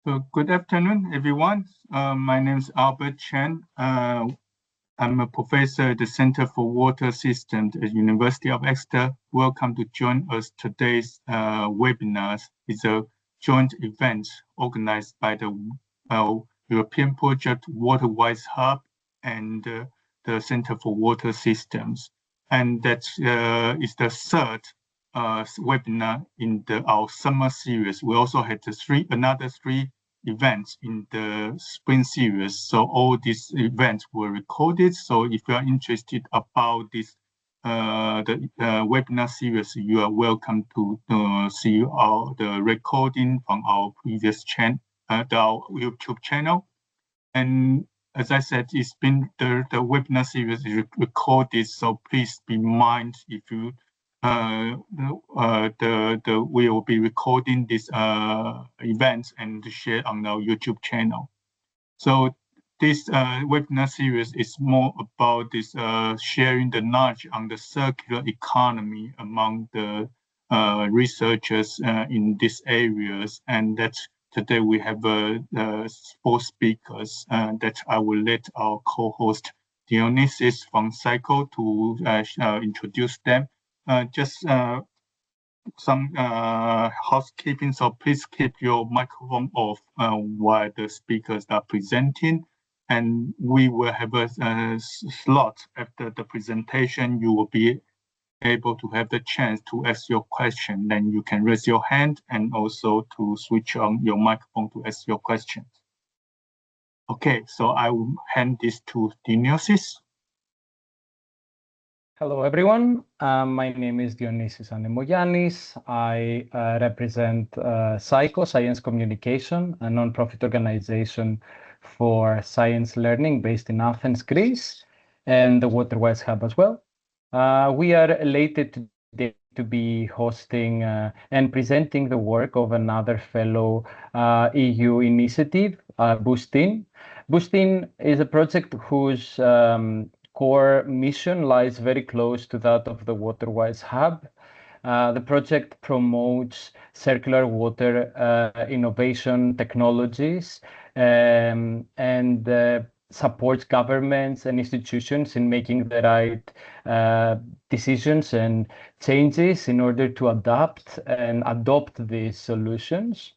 So good afternoon, everyone. My name is Albert Chen. I'm a professor at the Center for Water Systems at University of Exeter. Welcome to join us today's webinars. It's a joint event organized by the European Project Waterwise Hub and the Center for Water Systems. And that is the third webinar in our summer series. We also had another three events in the spring series. So all these events were recorded. So if you are interested about this the webinar series, you are welcome to see the recording from our previous channel, our YouTube channel. And as I said, it's been the webinar series is recorded, so please be mind if you we will be recording this events and share on our YouTube channel. So this webinar series is more about this sharing the knowledge on the circular economy among the researchers in these areas, and that's today we have four speakers that I will let our co-host Dionysis from Psycho to introduce them. Just some housekeeping, so please keep your microphone off while the speakers are presenting. And we will have a slot after the presentation. You will be able to have the chance to ask your question. Then you can raise your hand and also to switch on your microphone to ask your questions. Okay, so I will hand this to Dionysis. Hello, everyone. My name is Dionysis Anemogiannis. I represent Psycho, Science Communication, a non-profit organization for science learning based in Athens, Greece, and the Waterwise Hub as well. We are elated today to be hosting and presenting the work of another fellow EU initiative, Boostin. Boostin is a project whose core mission lies very close to that of the Waterwise Hub. The project promotes circular water innovation technologies and supports governments and institutions in making the right decisions and changes in order to adapt and adopt these solutions.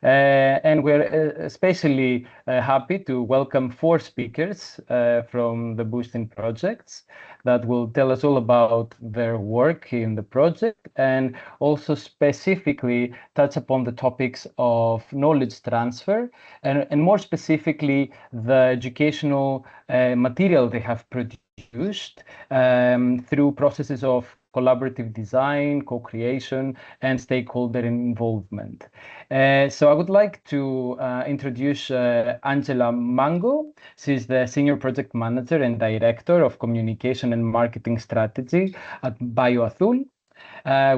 And we're especially happy to welcome four speakers from the Boostin projects that will tell us all about their work in the project and also specifically touch upon the topics of knowledge transfer and more specifically the educational material they have produced through processes of collaborative design, co-creation, and stakeholder involvement. So I would like to introduce Angela Mango. She's the Senior Project Manager and Director of Communication and Marketing Strategy at BioAthul.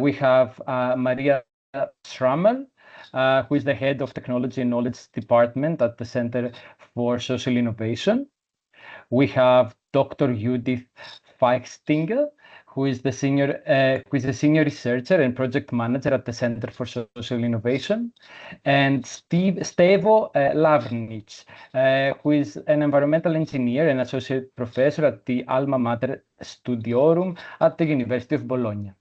We have Maria Schrammel, who is the Head of Technology and Knowledge Department at the Center for Social Innovation. We have Dr. Judith Feichstinger, who is a senior researcher and project manager at the Center for Social Innovation, and Stevo Lavnic, who is an environmental engineer and associate professor at the Alma Mater Studiorum at the University of Bologna.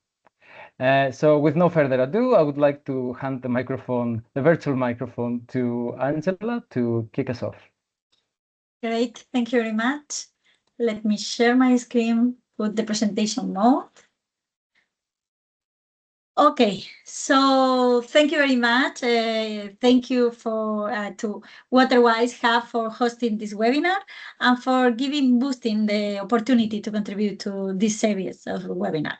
So with no further ado, I would like to hand the virtual microphone to Angela to kick us off. Great, thank you very much. Let me share my screen with the presentation mode. Okay, so thank you very much. Thank you to Waterwise Hub for hosting this webinar and for giving Boostin the opportunity to contribute to this series of webinar.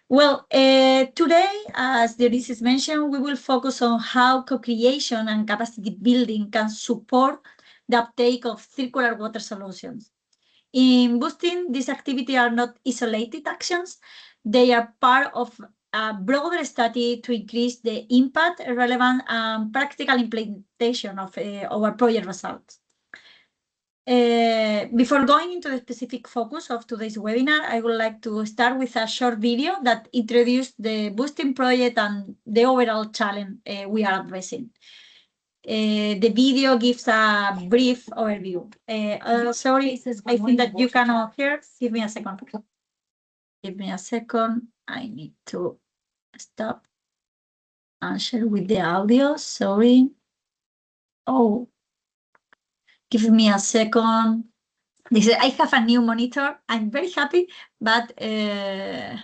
Well, today, as Dionysis mentioned, we will focus on how co-creation and capacity building can support the uptake of circular water solutions. In Boostin, these activities are not isolated actions. They are part of a broader study to increase the impact, relevant, and practical implementation of our project results. Before going into the specific focus of today's webinar, I would like to start with a short video that introduces the Boostin project and the overall challenge we are addressing. The video gives a brief overview. Sorry, I think that you cannot hear. Give me a second. Give me a second. I need to stop and share with the audio. Sorry. Oh, give me a second. I have a new monitor. I'm very happy, but I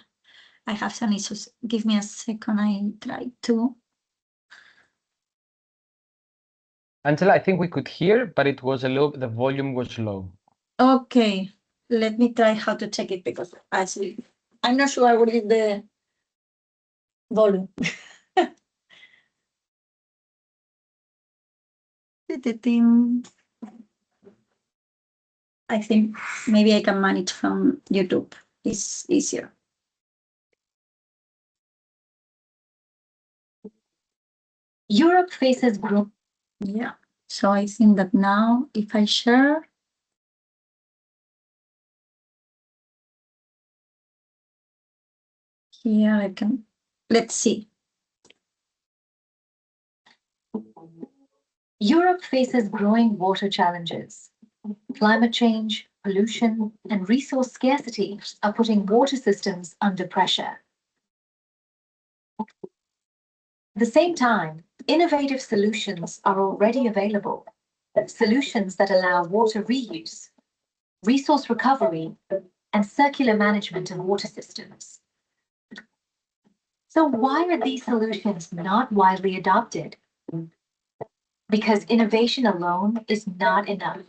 have some issues. Give me a second. I try to. Angela, I think we could hear, but it was a low. The volume was low. Okay, let me try how to check it because I'm not sure what is the volume. I think maybe I can manage from YouTube. It's easier. Europe faces growth. Yeah. So I think that now if I share. Here I can, let's see. Europe faces growing water challenges. Climate change, pollution, and resource scarcity are putting water systems under pressure. At the same time, innovative solutions are already available. Solutions that allow water reuse, resource recovery, and circular management of water systems. So why are these solutions not widely adopted? Because innovation alone is not enough.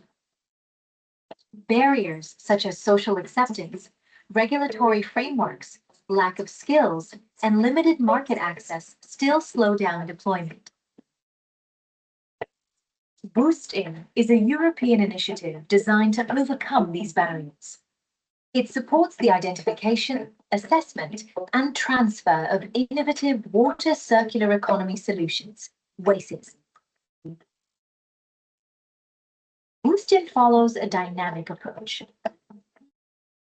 Barriers such as social acceptance, regulatory frameworks, lack of skills, and limited market access still slow down deployment. Boost-In is a European initiative designed to overcome these barriers. It supports the identification, assessment, and transfer of innovative water circular economy solutions, WACEs. Boost-In follows a dynamic approach.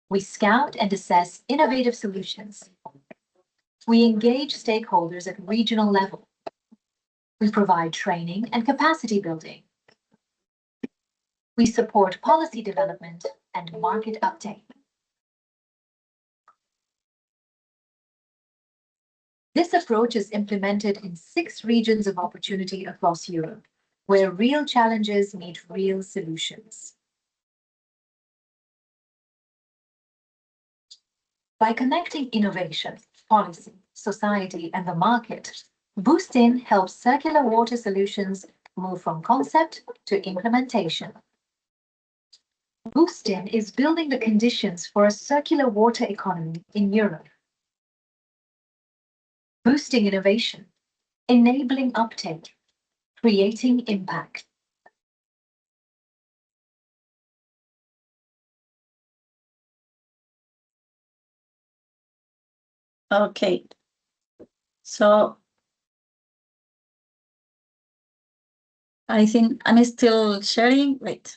We scout and assess innovative solutions. We engage stakeholders at regional level. We provide training and capacity building. We support policy development and market uptake. This approach is implemented in 6 regions of opportunity across Europe, where real challenges meet real solutions. By connecting innovation, policy, society, and the market, Boost-In helps circular water solutions move from concept to implementation. Boost-In is building the conditions for a circular water economy in Europe. Boosting innovation, enabling uptake, creating impact. Okay. So I think I'm still sharing. Wait.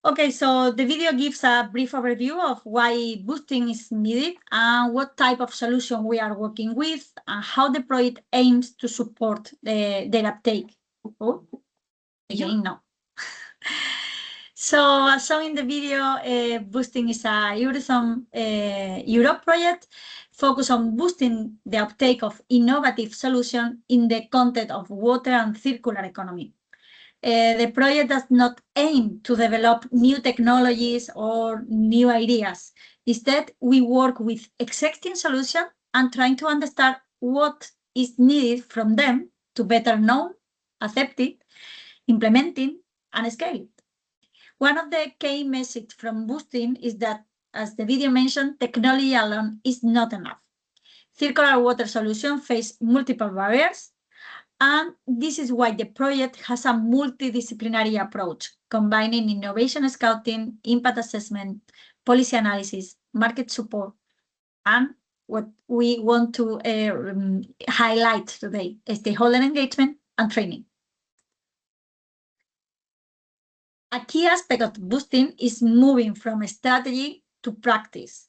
Okay, so the video gives a brief overview of why boosting is needed and what type of solution we are working with and how the project aims to support their uptake. Oh, again, no. So as shown in the video, Boosting is a Eurozone Europe project focused on boosting the uptake of innovative solutions in the context of water and circular economy. The project does not aim to develop new technologies or new ideas. Instead, we work with existing solutions and trying to understand what is needed from them to better know, accept it, implement it, and scale it. One of the key messages from Boosting is that, as the video mentioned, technology alone is not enough. Circular water solutions face multiple barriers, and this is why the project has a multidisciplinary approach, combining innovation scouting, impact assessment, policy analysis, market support, and what we want to highlight today, stakeholder engagement and training. A key aspect of Boosting is moving from strategy to practice.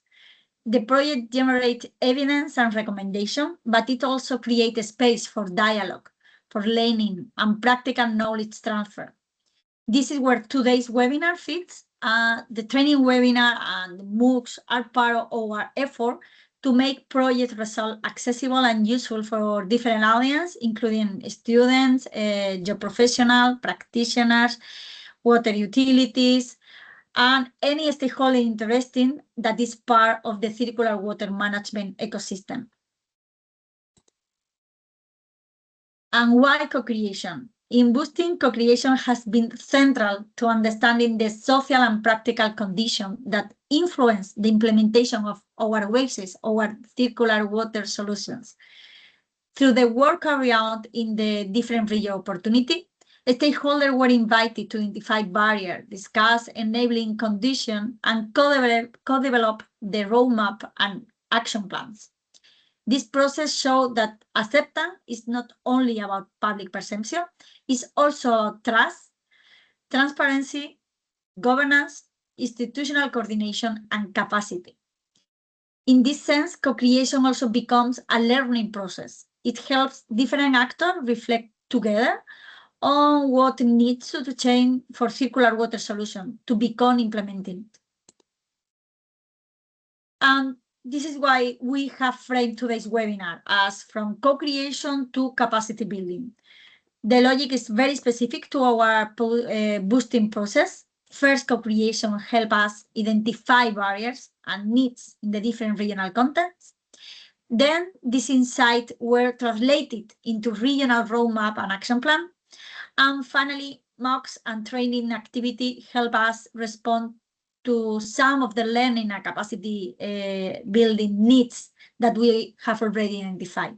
The project generates evidence and recommendation, but it also creates space for dialogue, for learning and practical knowledge transfer. This is where today's webinar fits. The training webinar and MOOCs are part of our effort to make project results accessible and useful for different audiences, including students, job professionals, practitioners, water utilities, and any stakeholder interested that is part of the circular water management ecosystem. And why co-creation? In boosting, co-creation has been central to understanding the social and practical conditions that influence the implementation of our WASES, our circular water solutions. Through the work carried out in the different region opportunity, stakeholders were invited to identify barriers, discuss enabling conditions, and co-develop the roadmap and action plans. This process showed that acceptance is not only about public perception, it's also about trust, transparency, governance, institutional coordination, and capacity. In this sense, co-creation also becomes a learning process. It helps different actors reflect together on what needs to change for circular water solution to become implemented. And this is why we have framed today's webinar as from co-creation to capacity building. The logic is very specific to our boosting process. First, co-creation helps us identify barriers and needs in the different regional contexts. Then, these insights were translated into regional roadmap and action plan. And finally, MOOCs and training activity help us respond to some of the learning and capacity building needs that we have already identified.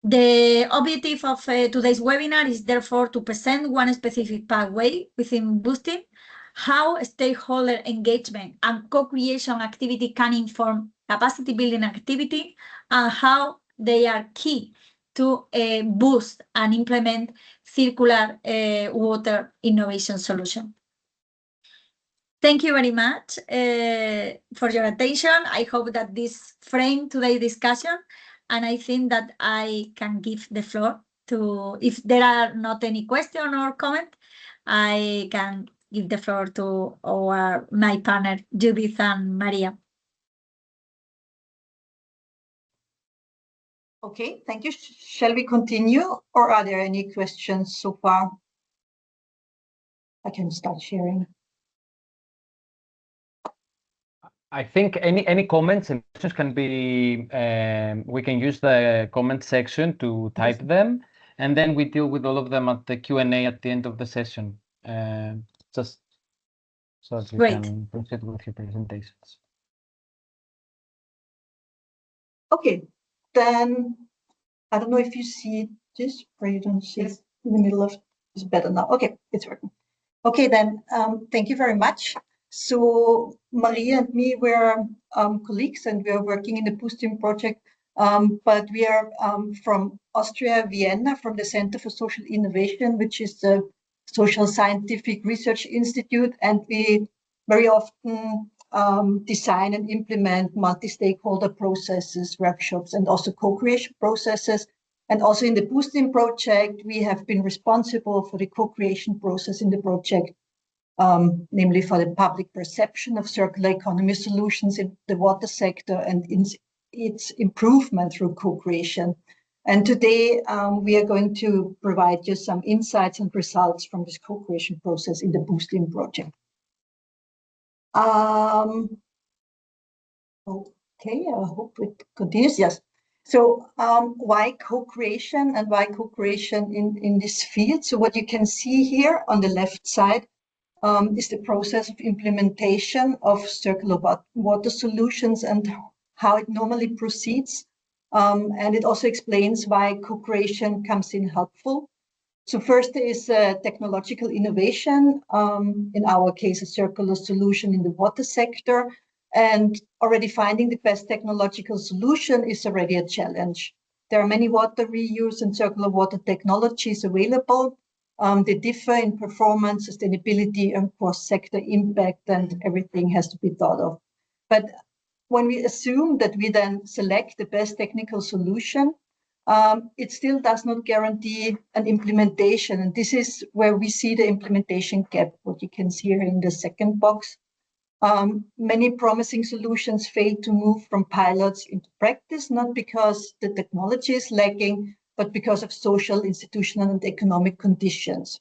The objective of today's webinar is therefore to present one specific pathway within boosting, how stakeholder engagement and co-creation activity can inform capacity building activity, and how they are key to boost and implement circular water innovation solution. Thank you very much for your attention. I hope that this framed today's discussion, and I think that I can give the floor to, if there are not any question or comment, I can give the floor to my partner, Judith and Maria. Okay, thank you. Shall we continue, or are there any questions so far? I can start sharing. I think any comments and questions can be, we can use the comment section to type them, and then we deal with all of them at the Q&A at the end of the session, just so that you can proceed with your presentations. Okay, then I don't know if you see this, or you don't see it in the middle of, it's better now. Okay, it's working. Okay, then thank you very much. So Maria and me, we're colleagues, and we're working in the boosting project, but we are from Austria, Vienna, from the Center for Social Innovation, which is the social scientific research institute, and we very often design and implement multi-stakeholder processes, workshops, and also co-creation processes. And also in the boosting project, we have been responsible for the co-creation process in the project, namely for the public perception of circular economy solutions in the water sector and in its improvement through co-creation. And today we are going to provide you some insights and results from this co-creation process in the boosting project. Okay, I hope it continues. Yes. So why co-creation, and why co-creation in this field? So what you can see here on the left side is the process of implementation of circular water solutions and how it normally proceeds. And it also explains why co-creation comes in helpful. So first is technological innovation, in our case, a circular solution in the water sector. And already finding the best technological solution is already a challenge. There are many water reuse and circular water technologies available. They differ in performance, sustainability, and cross-sector impact, and everything has to be thought of. But when we assume that we then select the best technical solution, it still does not guarantee an implementation. And this is where we see the implementation gap, what you can see here in the second box. Many promising solutions fail to move from pilots into practice, not because the technology is lacking, but because of social, institutional, and economic conditions.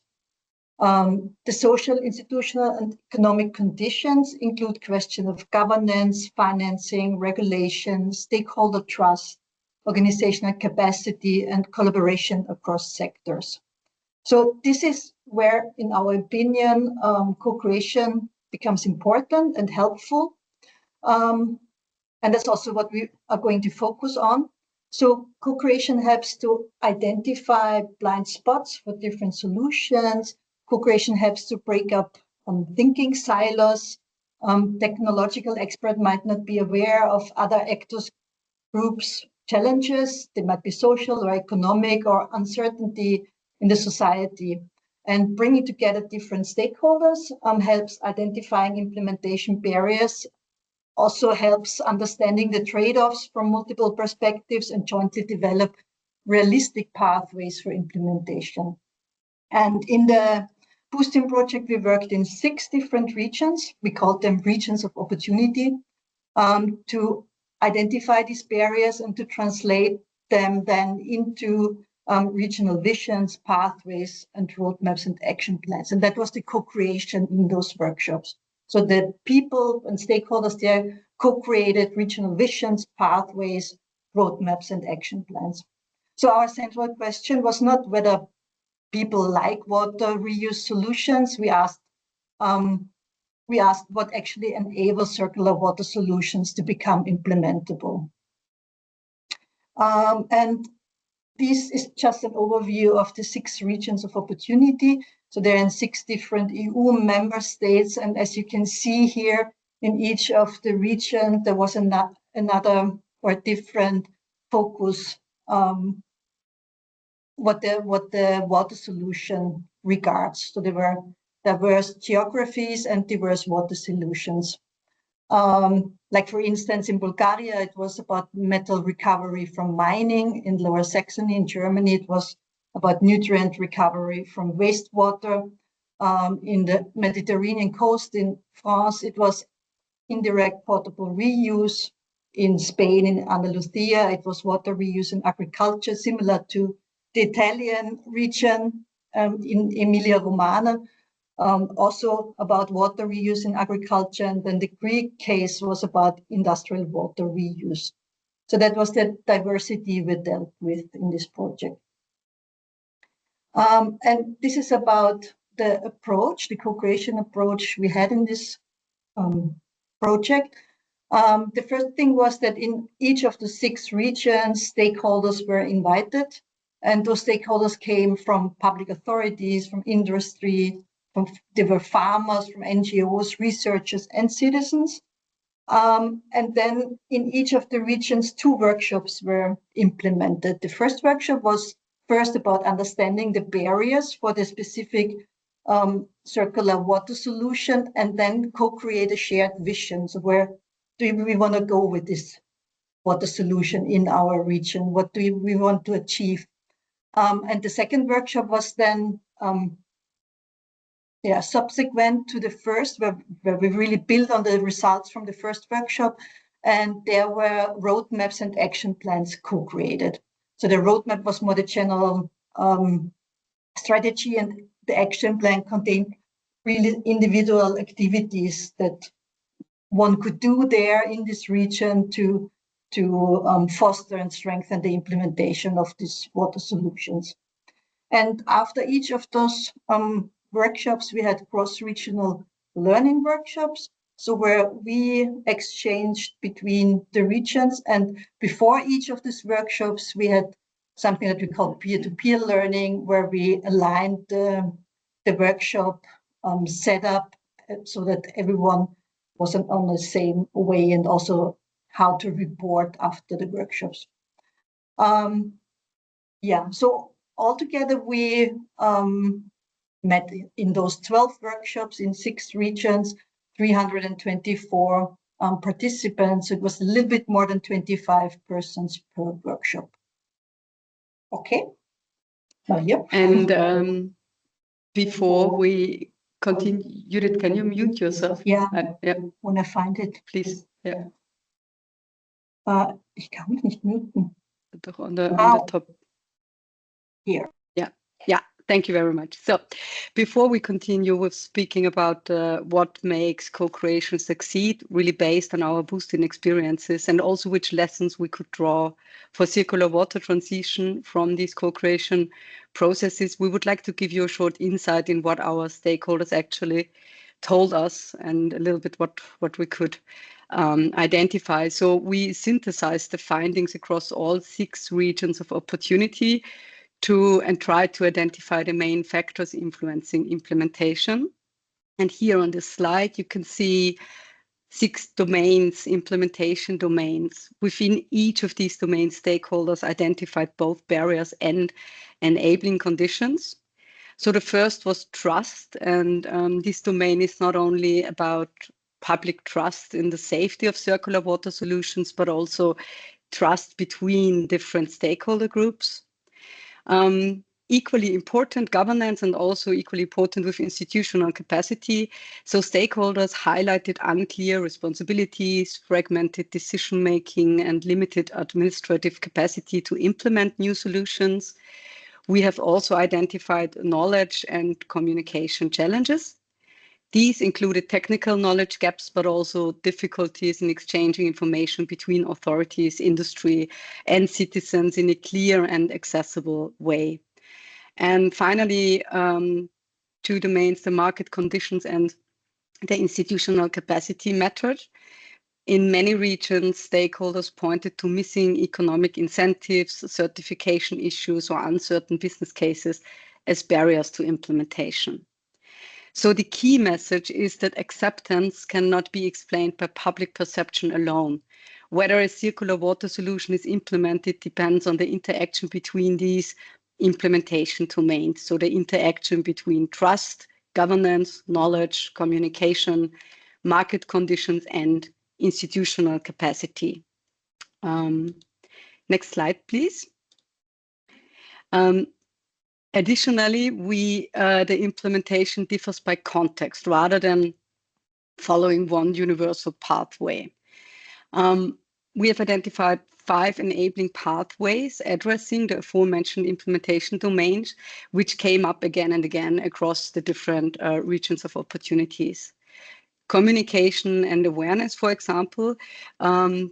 The social, institutional, and economic conditions include questions of governance, financing, regulation, stakeholder trust, organizational capacity, and collaboration across sectors. So this is where, in our opinion, co-creation becomes important and helpful. And that's also what we are going to focus on. So co-creation helps to identify blind spots for different solutions. Co-creation helps to break up thinking silos. Technological expert might not be aware of other actors, groups, challenges. They might be social or economic or uncertainty in the society. And bringing together different stakeholders helps identifying implementation barriers, also helps understanding the trade-offs from multiple perspectives and jointly develop realistic pathways for implementation. And in the Boosting project, we worked in 6 different regions. We called them regions of opportunity, to identify these barriers and to translate them then into regional visions, pathways, and roadmaps and action plans. And that was the co-creation in those workshops. So the people and stakeholders there co-created regional visions, pathways, roadmaps, and action plans. So our central question was not whether people like water reuse solutions. We asked what actually enables circular water solutions to become implementable. And this is just an overview of the 6 regions of opportunity. So they're in 6 different EU member states. And as you can see here, in each of the region, there was another or different focus, what the water solution regards. So there were diverse geographies and diverse water solutions. Like for instance, in Bulgaria, it was about metal recovery from mining. In Lower Saxony, in Germany, it was about nutrient recovery from wastewater. In the Mediterranean coast in France, it was indirect potable reuse. In Spain, in Andalusia, it was water reuse in agriculture, similar to the Italian region in Emilia-Romagna. Also about water reuse in agriculture, and then the Greek case was about industrial water reuse. So that was the diversity we dealt with in this project. And this is about the approach, the co-creation approach we had in this project. The first thing was that in each of the 6 regions, stakeholders were invited, and those stakeholders came from public authorities, from industry, there were farmers, from NGOs, researchers, and citizens. And then in each of the regions, 2 workshops were implemented. The first workshop was first about understanding the barriers for the specific circular water solution, and then co-create a shared vision. So where do we want to go with this water solution in our region? What do we want to achieve? And the second workshop was then subsequent to the first, where we really built on the results from the first workshop, and there were roadmaps and action plans co-created. So the roadmap was more the general strategy, and the action plan contained really individual activities that one could do there in this region to foster and strengthen the implementation of these water solutions. And after each of those workshops, we had cross-regional learning workshops, so where we exchanged between the regions. And before each of these workshops, we had something that we call peer-to-peer learning, where we aligned the workshop setup so that everyone was on the same way, and also how to report after the workshops. So altogether we met in those 12 workshops in 6 regions, 324 participants. It was a little bit more than 25 persons per workshop. Okay. Maria. And before we continue, Judith, can you mute yourself? Yeah, Yeah, when I find it. please. Yeah. Ich kann mich nicht muten. On the top. Here. Yeah, thank you very much. So before we continue with speaking about what makes co-creation succeed, really based on our boosting experiences and also which lessons we could draw for circular water transition from these co-creation processes, we would like to give you a short insight in what our stakeholders actually told us and a little bit what we could identify. So we synthesized the findings across all 6 regions of opportunity and try to identify the main factors influencing implementation. And here on this slide, you can see 6 domains, implementation domains. Within each of these domains, stakeholders identified both barriers and enabling conditions. So the first was trust, and this domain is not only about public trust in the safety of circular water solutions, but also trust between different stakeholder groups. Equally important, governance, and also equally important with institutional capacity. So stakeholders highlighted unclear responsibilities, fragmented decision-making, and limited administrative capacity to implement new solutions. We have also identified knowledge and communication challenges. These included technical knowledge gaps, but also difficulties in exchanging information between authorities, industry, and citizens in a clear and accessible way. And finally, 2 domains, the market conditions and the institutional capacity mattered. In many regions, stakeholders pointed to missing economic incentives, certification issues, or uncertain business cases as barriers to implementation. So the key message is that acceptance cannot be explained by public perception alone. Whether a circular water solution is implemented depends on the interaction between these implementation domains. So the interaction between trust, governance, knowledge, communication, market conditions, and institutional capacity. Next slide, please. Additionally, the implementation differs by context rather than following one universal pathway. We have identified 5 enabling pathways addressing the aforementioned implementation domains, which came up again and again across the different regions of opportunities. Communication and awareness, for example,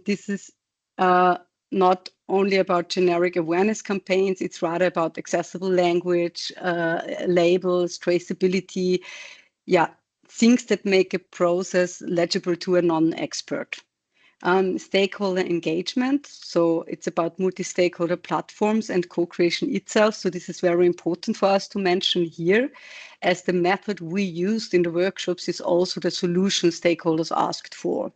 this is not only about generic awareness campaigns, it's rather about accessible language, labels, traceability, things that make a process legible to a non-expert. Stakeholder engagement, so it's about multi-stakeholder platforms and co-creation itself. So this is very important for us to mention here, as the method we used in the workshops is also the solution stakeholders asked for.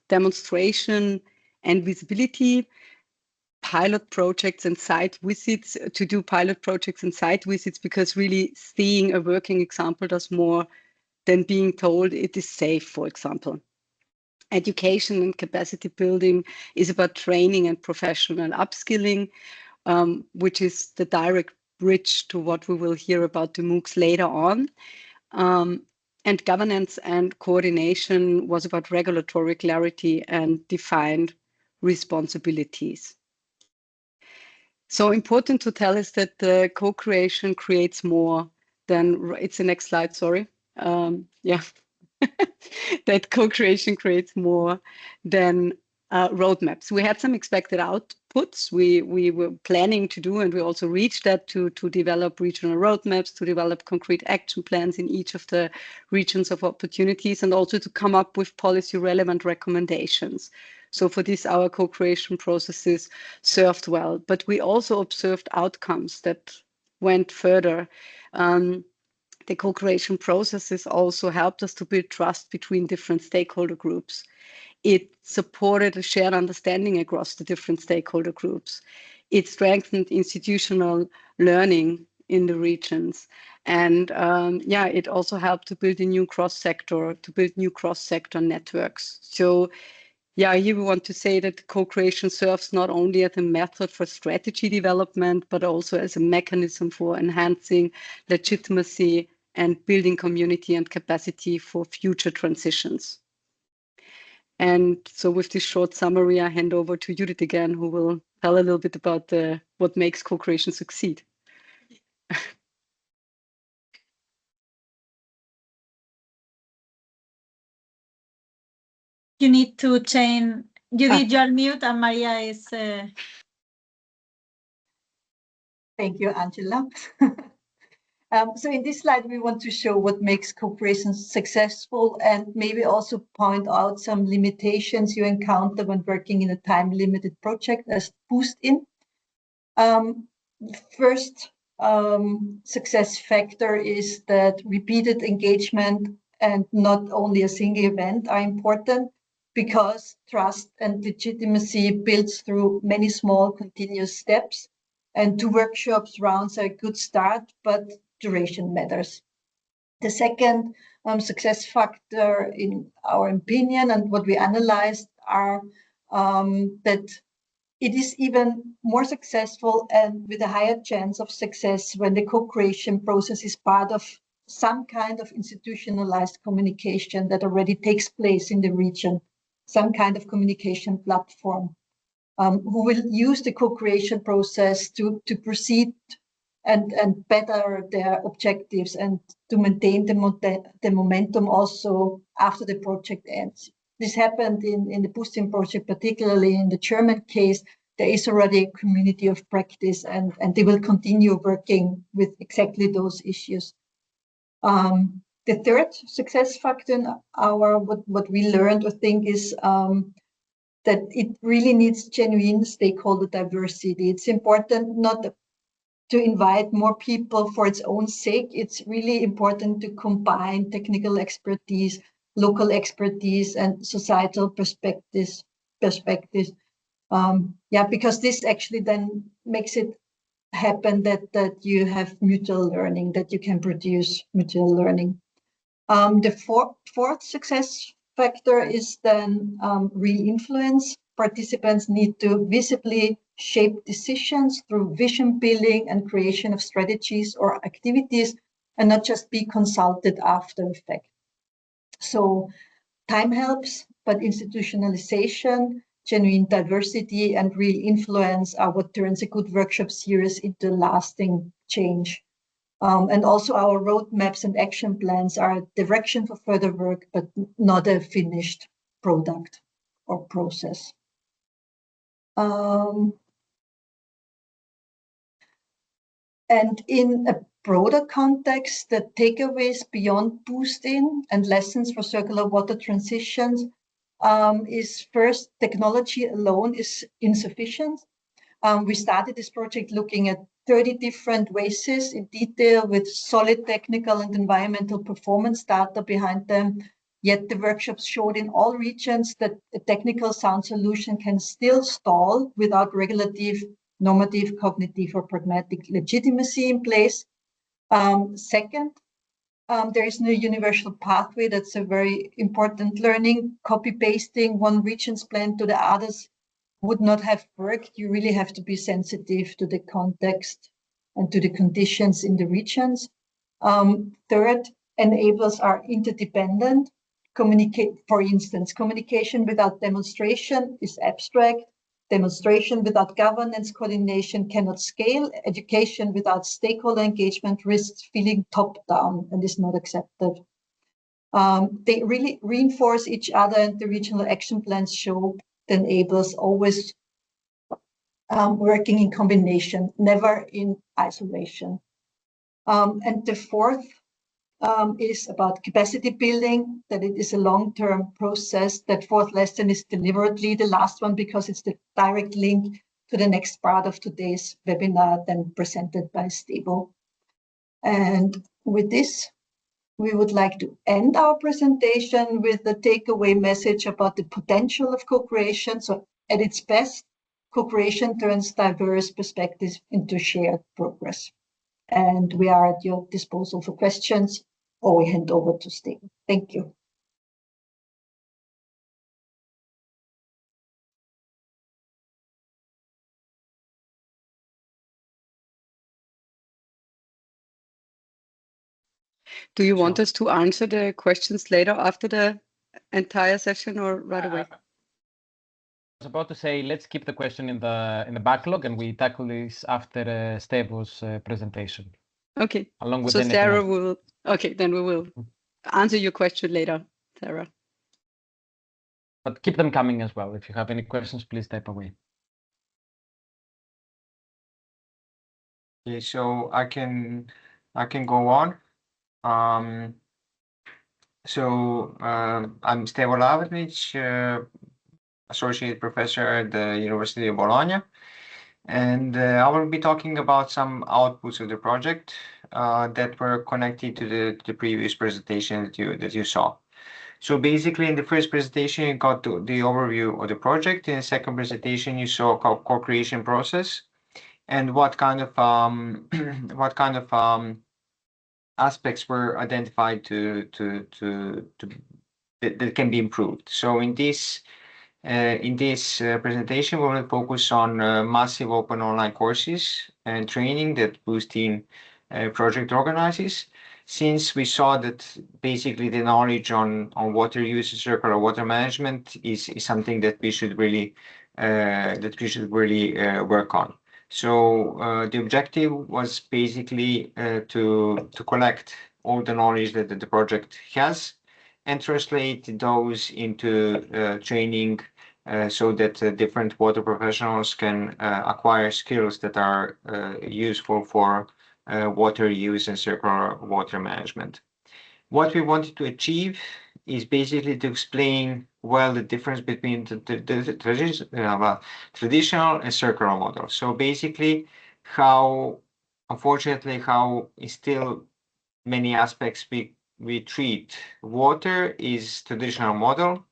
Demonstration and visibility, pilot projects and site visits, to do pilot projects and site visits, because really seeing a working example does more than being told it is safe, for example. Education and capacity building is about training and professional upskilling, which is the direct bridge to what we will hear about the MOOCs later on. And governance and coordination was about regulatory clarity and defined responsibilities. So important to tell is that the co-creation creates more than, it's the next slide, sorry. That co-creation creates more than roadmaps. We had some expected outputs we were planning to do, and we also reached that to develop regional roadmaps, to develop concrete action plans in each of the regions of opportunities, and also to come up with policy relevant recommendations. So for this, our co-creation processes served well, but we also observed outcomes that went further. The co-creation processes also helped us to build trust between different stakeholder groups. It supported a shared understanding across the different stakeholder groups. It strengthened institutional learning in the regions. And it also helped to build a new cross-sector, networks. So Yeah, here we want to say that co-creation serves not only as a method for strategy development, but also as a mechanism for enhancing legitimacy and building community and capacity for future transitions. And so with this short summary, I hand over to Judith again, who will tell a little bit about what makes co-creation succeed. You need to change. Judith, you're mute, and Maria is. Thank you, Angela. So in this slide, we want to show what makes cooperation successful and maybe also point out some limitations you encounter when working in a time-limited project as Boost-in. First success factor is that repeated engagement and not only a single event are important, because trust and legitimacy builds through many small continuous steps, and 2 workshops rounds are a good start, but duration matters. The second success factor, in our opinion, and what we analyzed, are that it is even more successful and with a higher chance of success when the co-creation process is part of some kind of institutionalized communication that already takes place in the region, some kind of communication platform, who will use the co-creation process to proceed and better their objectives and to maintain the momentum also after the project ends. This happened in the Boosting project, particularly in the German case. There is already a community of practice, and they will continue working with exactly those issues. The third success factor in what we learned, I think, is that it really needs genuine stakeholder diversity. It's important not to invite more people for its own sake. It's really important to combine technical expertise, local expertise, and societal perspectives. Because this actually then makes it happen that you have mutual learning, that you can produce mutual learning. The fourth success factor is then real influence. Participants need to visibly shape decisions through vision building and creation of strategies or activities, and not just be consulted after the fact. So time helps, but institutionalization, genuine diversity, and real influence are what turns a good workshop series into lasting change. And also our roadmaps and action plans are a direction for further work, but not a finished product or process. And in a broader context, the takeaways beyond Boost-in and lessons for circular water transitions is first, technology alone is insufficient. We started this project looking at 30 different WASES in detail with solid technical and environmental performance data behind them. Yet the workshops showed in all regions that a technical sound solution can still stall without regulative, normative, cognitive, or pragmatic legitimacy in place. Second, there is no universal pathway. That's a very important learning. Copy-pasting one region's plan to the others would not have worked. You really have to be sensitive to the context and to the conditions in the regions. Third, enablers are interdependent. For instance, communication without demonstration is abstract. Demonstration without governance coordination cannot scale. Education without stakeholder engagement risks feeling top-down and is not accepted. They really reinforce each other, and the regional action plans show the enablers always working in combination, never in isolation. And the fourth is about capacity building, that it is a long-term process. That fourth lesson is deliberately the last one because it's the direct link to the next part of today's webinar, then presented by Stebo. And with this, we would like to end our presentation with the takeaway message about the potential of co-creation. So at its best, co-creation turns diverse perspectives into shared progress. And we are at your disposal for questions, or we hand over to Steve. Thank you. Do you want us to answer the questions later after the entire session or right away? I was about to say, let's keep the question in the backlog and we tackle this after Stevo's presentation. Okay. Along with So anything Sarah else. will, okay, then we will answer your question later, Sarah. But keep them coming as well. If you have any questions, please type away. Okay, so I can go on. I'm Stevo Lavric, associate professor at the University of Bologna, and I will be talking about some outputs of the project that were connected to the previous presentation that you saw. So basically, in the first presentation, you got the overview of the project. In the second presentation, you saw co-creation process and what kind of aspects were identified that can be improved. So in this presentation, we will focus on massive open online courses and training that Boosting project organizes. Since we saw that basically the knowledge on water use and circular water management is something that we should really work on. So the objective was basically to collect all the knowledge that the project has and translate those into training so that different water professionals can acquire skills that are useful for water use and circular water management. What we wanted to achieve is basically to explain well the difference between the traditional and circular model. So basically unfortunately, how in still many aspects we treat water is traditional model,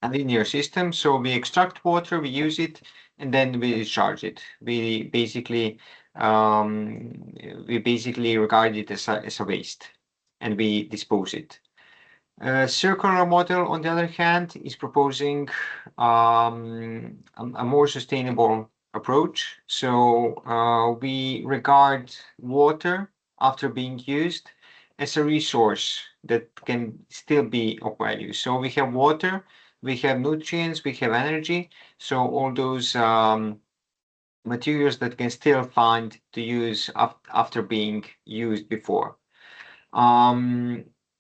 a linear system. So we extract water, we use it, and then we discharge it. We basically regard it as a waste, and we dispose it. Circular model, on the other hand, is proposing a more sustainable approach. So we regard water after being used as a resource that can still be of value. So we have water, we have nutrients, we have energy. So all those materials that can still find to use after being used before.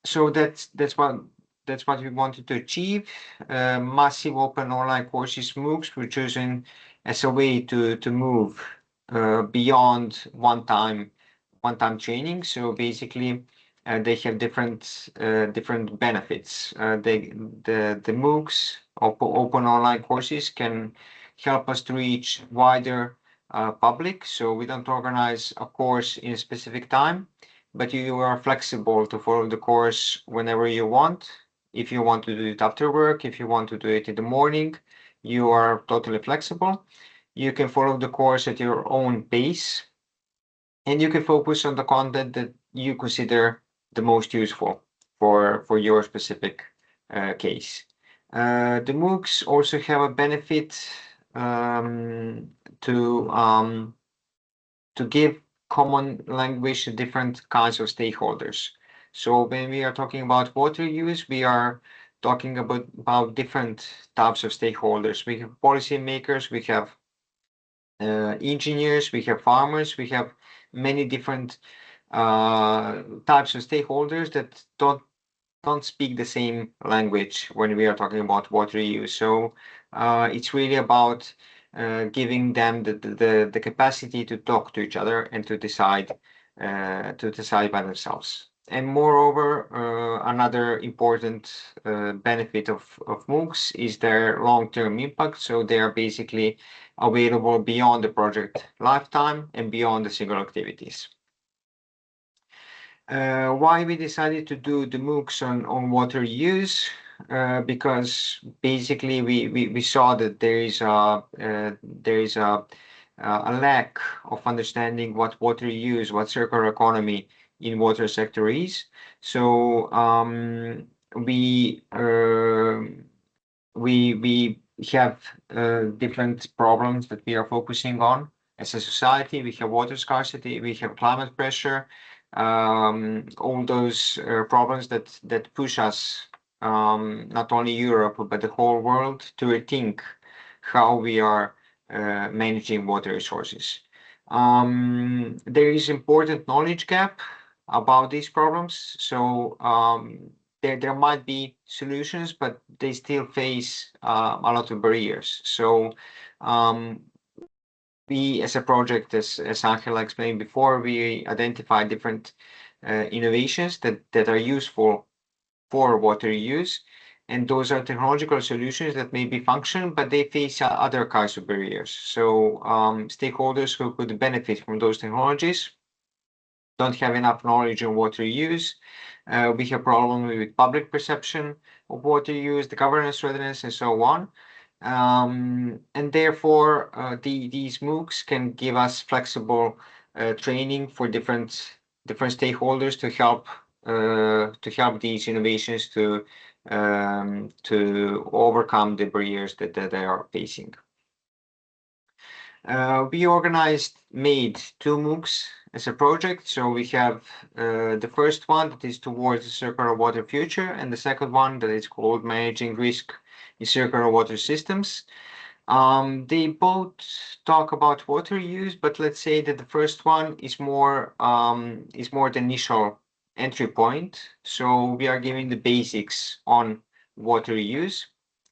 So that's what we wanted to achieve. Massive open online courses, MOOCs, were chosen as a way to move beyond one-time training. So basically, they have different benefits. The MOOCs, open online courses, can help us to reach wider public. So we don't organize a course in a specific time, but you are flexible to follow the course whenever you want. If you want to do it after work, if you want to do it in the morning, you are totally flexible. You can follow the course at your own pace, and you can focus on the content that you consider the most useful for your specific case. The MOOCs also have a benefit to give common language to different kinds of stakeholders. So when we are talking about water use, we are talking about different types of stakeholders. We have policymakers, we have engineers, we have farmers, we have many different types of stakeholders that don't speak the same language when we are talking about water use. So it's really about giving them the capacity to talk to each other and to decide by themselves. And moreover, another important benefit of MOOCs is their long-term impact. So they are basically available beyond the project lifetime and beyond the single activities. Why we decided to do the MOOCs on water use? Because basically we saw that there is a lack of understanding what water use, what circular economy in water sector is. So we have different problems that we are focusing on as a society. We have water scarcity, we have climate pressure, all those problems that push us, not only Europe, but the whole world, to rethink how we are managing water resources. There is important knowledge gap about these problems. So there might be solutions, but they still face a lot of barriers. So we, as a project, as Angela explained before, we identify different innovations that are useful for water use. And those are technological solutions that may be function, but they face other kinds of barriers. So stakeholders who could benefit from those technologies don't have enough knowledge on water use. We have problems with public perception of water use, the governance readiness, and so on. And therefore, these MOOCs can give us flexible training for different stakeholders to help these innovations to overcome the barriers that they are facing. We made 2 MOOCs as a project. So we have the first one that is towards the circular water future, and the second one that is called Managing Risk in Circular Water Systems. They both talk about water use, but let's say that the first one is more the initial entry point. So we are giving the basics on water use.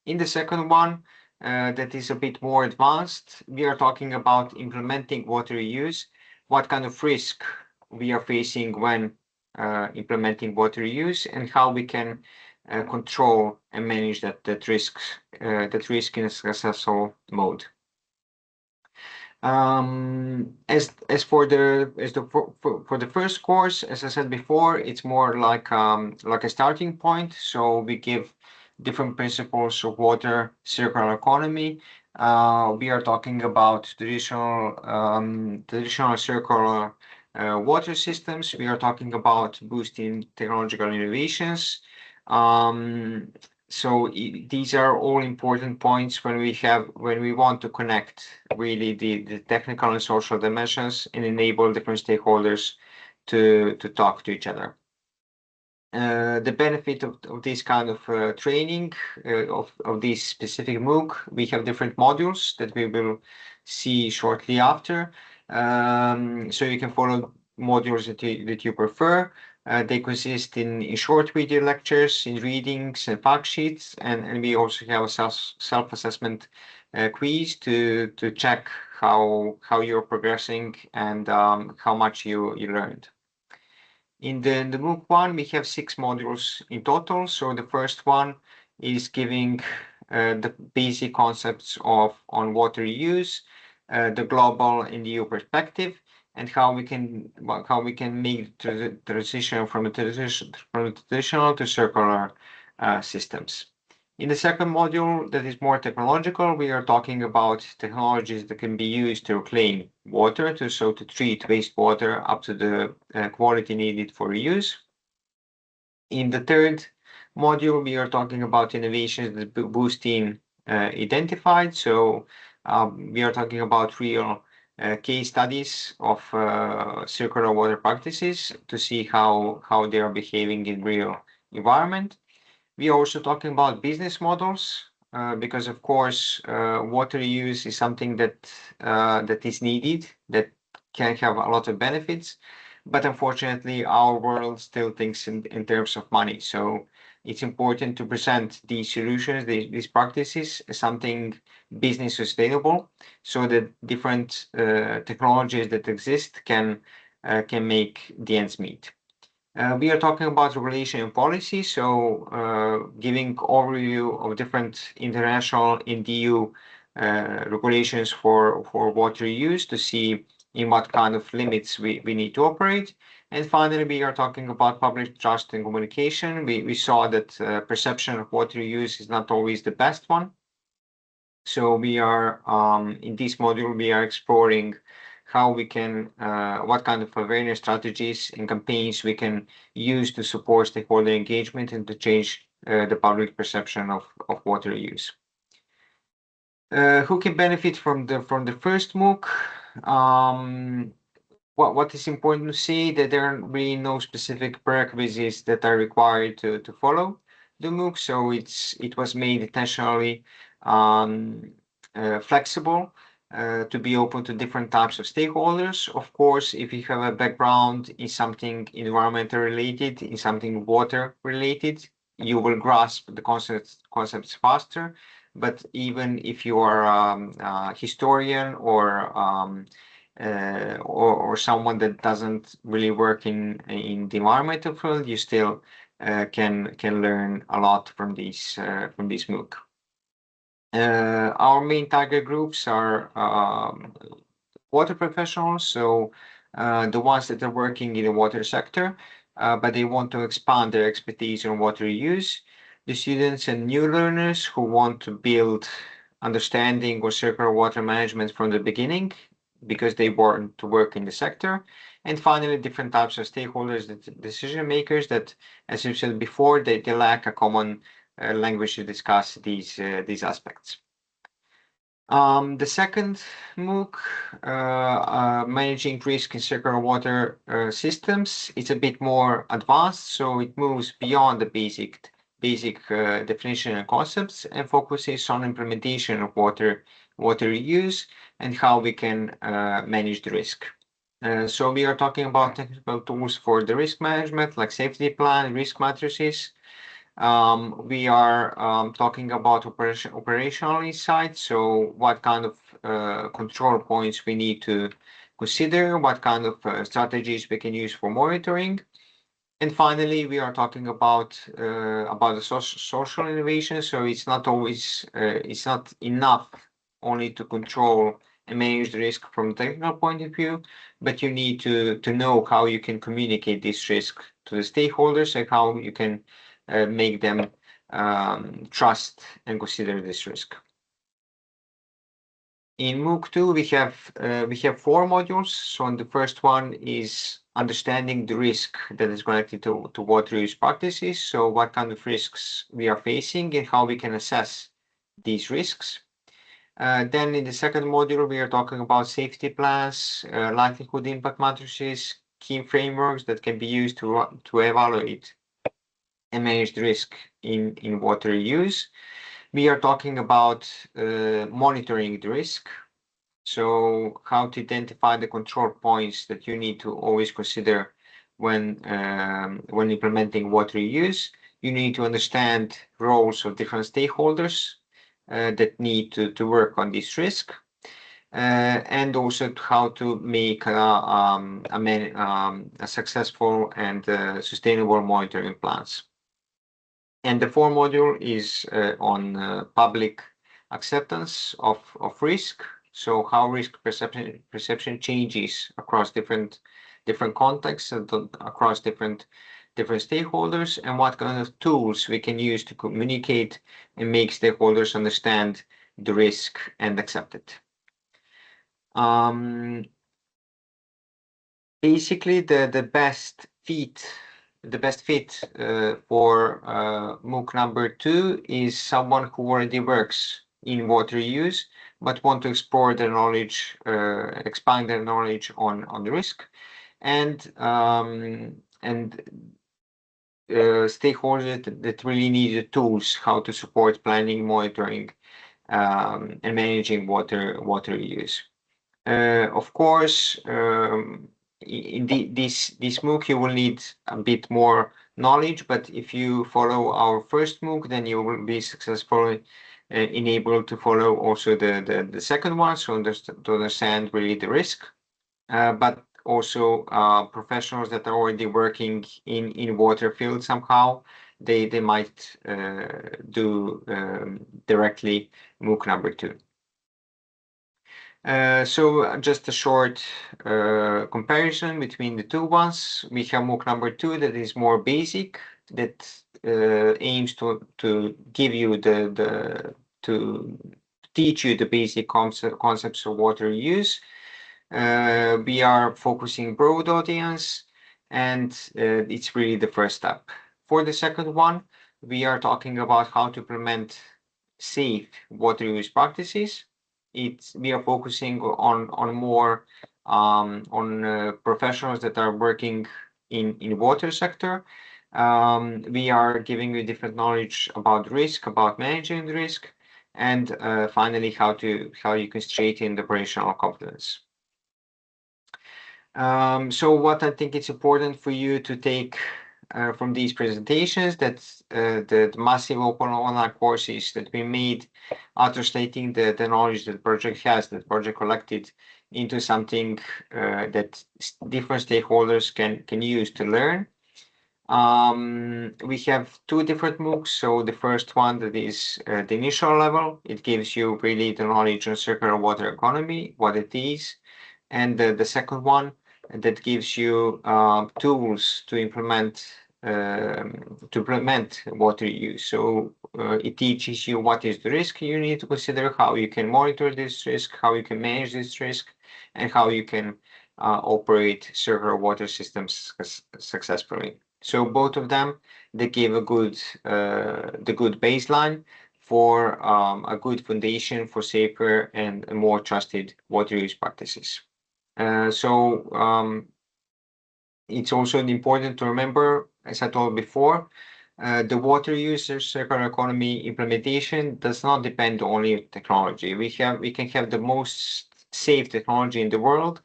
In the second one, that is a bit more advanced, we are talking about implementing water use, what kind of risk we are facing when implementing water use, and how we can control and manage that risk in a successful mode. As for the first course, as I said before, it's more like a starting point. So we give different principles of water circular economy. We are talking about traditional circular water systems. We are talking about boosting technological innovations. So these are all important points when we want to connect really the technical and social dimensions and enable different stakeholders to talk to each other. The benefit of this kind of training of this specific MOOC, we have different modules that we will see shortly after. So you can follow modules that you prefer. They consist in short video lectures, in readings and fact sheets, and we also have a self-assessment quiz to check how you're progressing and how much you learned. In the MOOC 1, we have 6 modules in total. So the first one is giving the basic concepts on water use, the global and EU perspective, and how we can make the transition from traditional to circular systems. In the second module, that is more technological, we are talking about technologies that can be used to reclaim water, to treat wastewater up to the quality needed for reuse. In the third module, we are talking about innovations that boosting identified. So we are talking about real case studies of circular water practices to see how they are behaving in real environment. We are also talking about business models because, of course, water use is something that is needed, that can have a lot of benefits. But unfortunately, our world still thinks in terms of money. So it's important to present these solutions, these practices, as something business sustainable, so that different technologies that exist can make the ends meet. We are talking about regulation and policy, so giving overview of different international and EU regulations for water use to see in what kind of limits we need to operate. And finally, we are talking about public trust and communication. We saw that perception of water use is not always the best one. So we are, in this module, we are exploring how we can, what kind of awareness strategies and campaigns we can use to support stakeholder engagement and to change the public perception of water use. Who can benefit from the first MOOC? what is important to see that there are really no specific prerequisites that are required to follow the MOOC. So it was made intentionally flexible to be open to different types of stakeholders. Of course, if you have a background in something environmental related, in something water related, you will grasp the concepts faster. But even if you are a historian or someone that doesn't really work in the environmental field, you still can learn a lot from this MOOC. Our main target groups are water professionals, so the ones that are working in the water sector, but they want to expand their expertise on water use. The students and new learners who want to build understanding or circular water management from the beginning because they want to work in the sector. And finally, different types of stakeholders, decision makers that, as you said before, they lack a common language to discuss these aspects. The second MOOC, Managing Risk in Circular Water Systems, it's a bit more advanced, so it moves beyond the basic definition and concepts and focuses on implementation of water reuse and how we can manage the risk. So we are talking about technical tools for the risk management, like safety plan, risk matrices. We are talking about operational insight. So what kind of control points we need to consider, what kind of strategies we can use for monitoring. And finally, we are talking about the social innovation. So it's not always, it's not enough only to control and manage the risk from a technical point of view, but you need to know how you can communicate this risk to the stakeholders and how you can make them trust and consider this risk. In MOOC 2, we have 4 modules. So the first one is understanding the risk that is connected to water use practices. So what kind of risks we are facing and how we can assess these risks. Then in the second module, we are talking about safety plans, likelihood impact matrices, key frameworks that can be used to evaluate and manage the risk in water use. We are talking about monitoring the risk. So how to identify the control points that you need to always consider when implementing water use. You need to understand roles of different stakeholders that need to work on this risk. And also how to make a successful and sustainable monitoring plans. And the 4th module is on public acceptance of risk. So how risk perception changes across different contexts and across different stakeholders, and what kind of tools we can use to communicate and make stakeholders understand the risk and accept it. Basically, the best fit for MOOC number 2 is someone who already works in water use but want to explore their knowledge, expand their knowledge on the risk, and stakeholders that really need the tools how to support planning, monitoring, and managing water use. Of course, in this MOOC, you will need a bit more knowledge, but if you follow our first MOOC, then you will be successfully enabled to follow also the second one, so to understand really the risk, but also professionals that are already working in water field somehow, they might do directly MOOC number 2. So just a short comparison between the 2 ones. We have MOOC number 2 that is more basic, that aims to give you to teach you the basic concepts of water use. We are focusing broad audience, and it's really the first step. For the second one, we are talking about how to implement safe water use practices. We are focusing on more on professionals that are working in water sector. We are giving you different knowledge about risk, about managing the risk, and finally how you can straighten the operational competence. So what I think it's important for you to take from these presentations, that the massive open online courses that we made are translating the knowledge that the project has, that the project collected, into something that different stakeholders can use to learn. We have two different MOOCs. So the first one, that is the initial level, it gives you really the knowledge on circular water economy, what it is, and the second one, that gives you tools to implement water use. So it teaches you what is the risk you need to consider, how you can monitor this risk, how you can manage this risk, and how you can operate circular water systems successfully. So both of them, they give a good the good baseline for a good foundation for safer and more trusted water use practices. It's also important to remember, as I told before, the water user circular economy implementation does not depend only on technology. We can have the most safe technology in the world,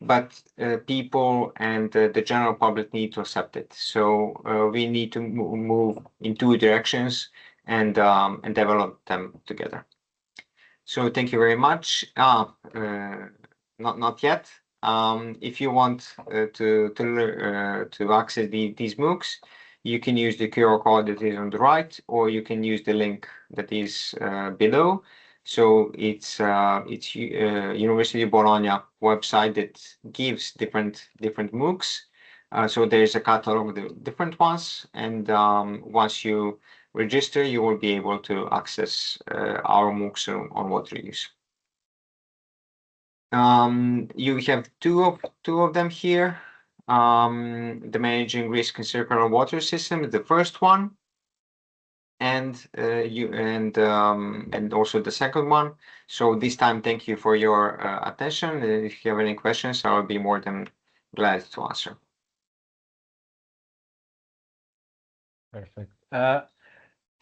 but people and the general public need to accept it. So we need to move in two directions and develop them together. So thank you very much. Not yet. If you want to access these MOOCs, you can use the QR code that is on the right, or you can use the link that is below. So it's University of Bologna website that gives different MOOCs. So there is a catalog of the different ones, and once you register, you will be able to access our MOOCs on water use. You have two of them here. The managing risk in circular water system is the first one, and also the second one. So this time, thank you for your attention. If you have any questions, I will be more than glad to answer. Perfect.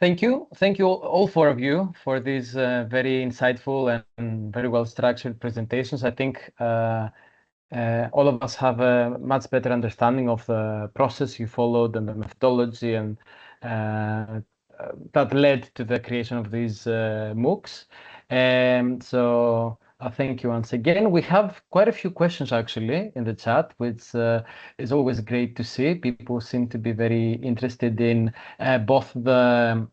Thank you all four of you for these very insightful and very well structured presentations. I think all of us have a much better understanding of the process you followed and the methodology and that led to the creation of these MOOCs. So thank you once again. We have quite a few questions actually in the chat, which is always great to see. People seem to be very interested in both the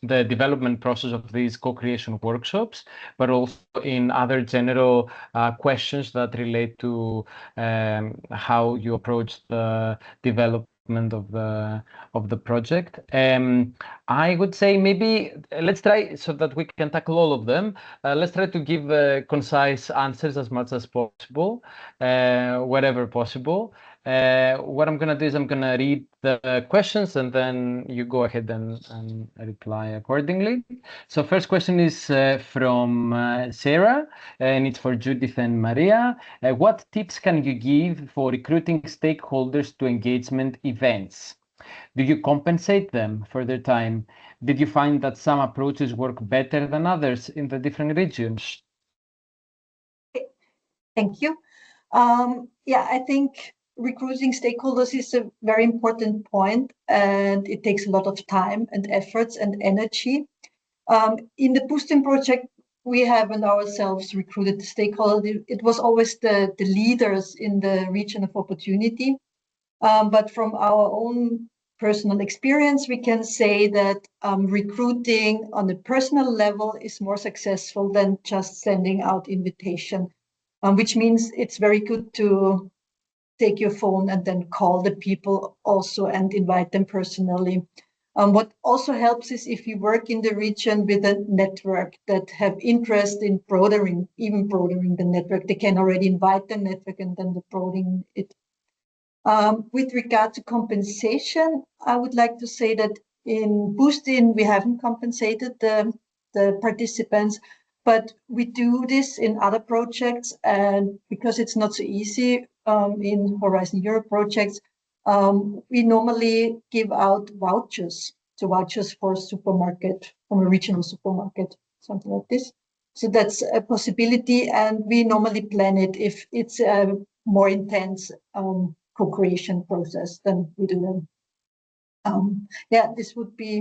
the development process of these co-creation workshops, but also in other general questions that relate to how you approach the development of the project. I would say maybe let's try, so that we can tackle all of them. Let's try to give concise answers as much as possible, wherever possible. What I'm going to do is I'm going to read the questions and then you go ahead and reply accordingly. So first question is from Sarah, and it's for Judith and Maria. What tips can you give for recruiting stakeholders to engagement events? Do you compensate them for their time? Did you find that some approaches work better than others in the different regions? Thank you. Yeah, I think recruiting stakeholders is a very important point, and it takes a lot of time and efforts and energy. In the Boosting project, we haven't ourselves recruited the stakeholders. It was always the leaders in the region of opportunity. But from our own personal experience, we can say that recruiting on a personal level is more successful than just sending out invitation, which means it's very good to take your phone and then call the people also and invite them personally. What also helps is if you work in the region with a network that have interest in even broadening the network, they can already invite the network and then broadening it. With regard to compensation, I would like to say that in Boosting, we haven't compensated the participants, but we do this in other projects, and because it's not so easy in Horizon Europe projects, we normally give out vouchers. So vouchers for a supermarket, from a regional supermarket, something like this. So that's a possibility, and we normally plan it if it's a more intense co-creation process than we do them. Yeah, this would be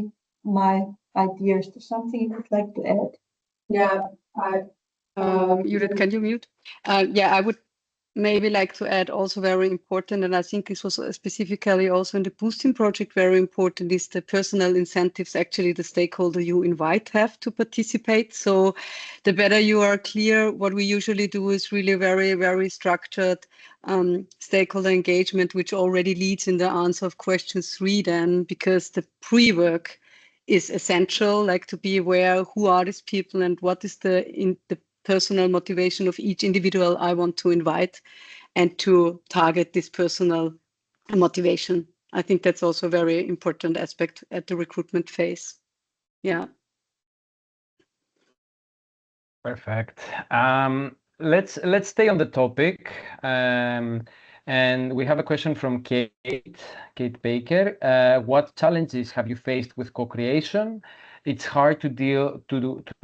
my ideas. Is there something you would like to add? Yeah, Judith, can you mute? Yeah, I would maybe like to add also very important, and I think this was specifically also in the boosting project very important, is the personal incentives actually the stakeholder you invite have to participate. So the better you are clear, what we usually do is really very, very structured stakeholder engagement, which already leads in the answer of question 3 then, because the pre-work is essential, like to be aware who are these people and what is the personal motivation of each individual I want to invite, and to target this personal motivation. I think that's also a very important aspect at the recruitment phase. Yeah. Perfect. Let's stay on the topic. And we have a question from Kate Baker. What challenges have you faced with co-creation? It's hard to do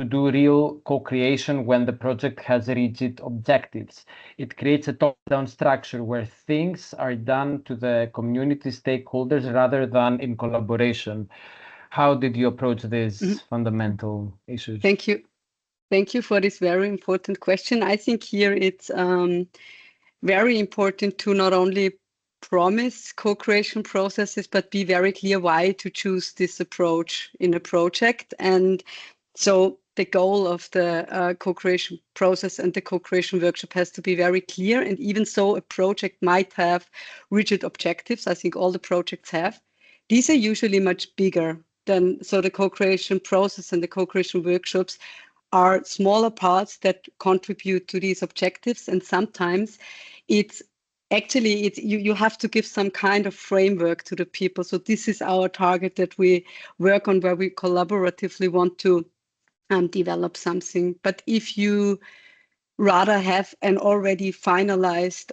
real co-creation when the project has rigid objectives. It creates a top-down structure where things are done to the community stakeholders rather than in collaboration. How did you approach these fundamental issues? Thank you. Thank you for this very important question. I think here it's very important to not only promise co-creation processes, but be very clear why to choose this approach in a project. And so the goal of the co-creation process and the co-creation workshop has to be very clear. And even so, a project might have rigid objectives. I think all the projects have. These are usually much bigger than, so the co-creation process and the co-creation workshops are smaller parts that contribute to these objectives. And sometimes it's actually, you have to give some kind of framework to the people. So this is our target that we work on, where we collaboratively want to develop something. But if you rather have an already finalized